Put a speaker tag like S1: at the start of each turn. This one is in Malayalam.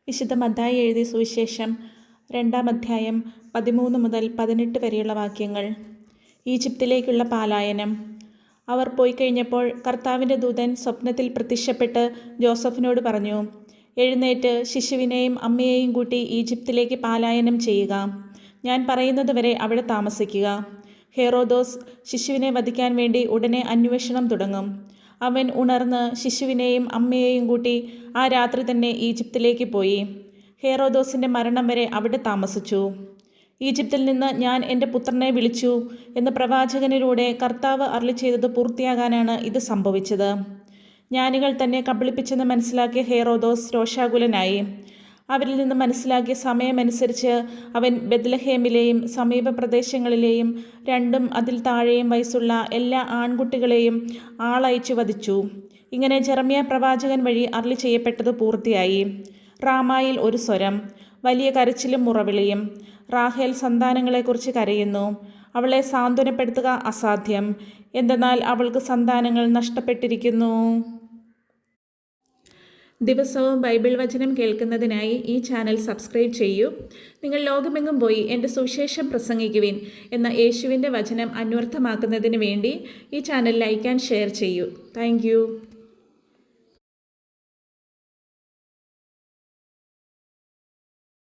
S1: വിശുദ്ധ മത്തായി എഴുതിയ സുവിശേഷം 2-ാം അധ്യായം 13 മുതൽ 18 വരെയുള്ള വാക്യങ്ങൾ. ഈജിപ്തിലേക്കുള്ള പാലായനം. അവർ പോയി കഴിഞ്ഞപ്പോൾ കർത്താവിൻ്റെ ദൂതൻ സ്വപ്നത്തിൽ പ്രത്യക്ഷപ്പെട്ട് ജോസഫിനോട് പറഞ്ഞു, എഴുന്നേറ്റ് ശിശുവിനെയും അമ്മയെയും കൂട്ടി ഈജിപ്തിലേക്ക് പാലായനം ചെയ്യുക. ഞാൻ പറയുന്നത് വരെ അവിടെ താമസിക്കുക. ഹെറോദോസ് ശിശുവിനെ വധിക്കാൻ വേണ്ടി ഉടനെ അന്വേഷണം തുടങ്ങും. അവൻ ഉണർന്ന് ശിശുവിനെയും അമ്മയെയും കൂട്ടി ആ രാത്രി തന്നെ ഈജിപ്തിലേക്ക് പോയി. ഹെറോദോസിൻ്റെ മരണം വരെ അവിടെ താമസിച്ചു. ഈജിപ്തിൽ നിന്ന് ഞാൻ എൻ്റെ പുത്രനെ വിളിച്ചു എന്ന് പ്രവാചകനിലൂടെ കർത്താവ് അരുളിച്ചെയ്തത് പൂർത്തിയാകാനാണ് ഇത് സംഭവിച്ചത്. ജ്ഞാനികൾ തന്നെ കബളിപ്പിച്ചെന്ന് മനസ്സിലാക്കിയ ഹെറോദോസ് രോഷാകുലനായി. അവരിൽ നിന്ന് മനസ്സിലാക്കിയ സമയമനുസരിച്ച് അവൻ ബെത്ലഹേമിലെയും സമീപ പ്രദേശങ്ങളിലെയും 2 അതിൽ താഴെയും വയസ്സുള്ള എല്ലാ ആൺകുട്ടികളെയും ആളയച്ചു വധിച്ചു. ഇങ്ങനെ ജെറമ്യാ പ്രവാചകൻ വഴി അരുളി ചെയ്യപ്പെട്ടത് പൂർത്തിയായി. റാമായിൽ ഒരു സ്വരം, വലിയ കരച്ചിലും മുറവിളിയും. റാഹേൽ സന്താനങ്ങളെക്കുറിച്ച് കരയുന്നു. അവളെ സാന്ത്വനപ്പെടുത്തുക അസാധ്യം, എന്തെന്നാൽ അവൾക്ക് സന്താനങ്ങൾ നഷ്ടപ്പെട്ടിരിക്കുന്നു. ദിവസവും ബൈബിൾ വചനം കേൾക്കുന്നതിനായി ഈ ചാനൽ സബ്സ്ക്രൈബ് ചെയ്യൂ. നിങ്ങൾ ലോകമെങ്ങും പോയി എൻ്റെ സുവിശേഷം പ്രസംഗിക്കുവിൻ എന്ന യേശുവിൻ്റെ വചനം അന്വർത്ഥമാക്കുന്നതിന് വേണ്ടി ഈ ചാനൽ ലൈക്ക് ആൻഡ് ഷെയർ ചെയ്യൂ. താങ്ക്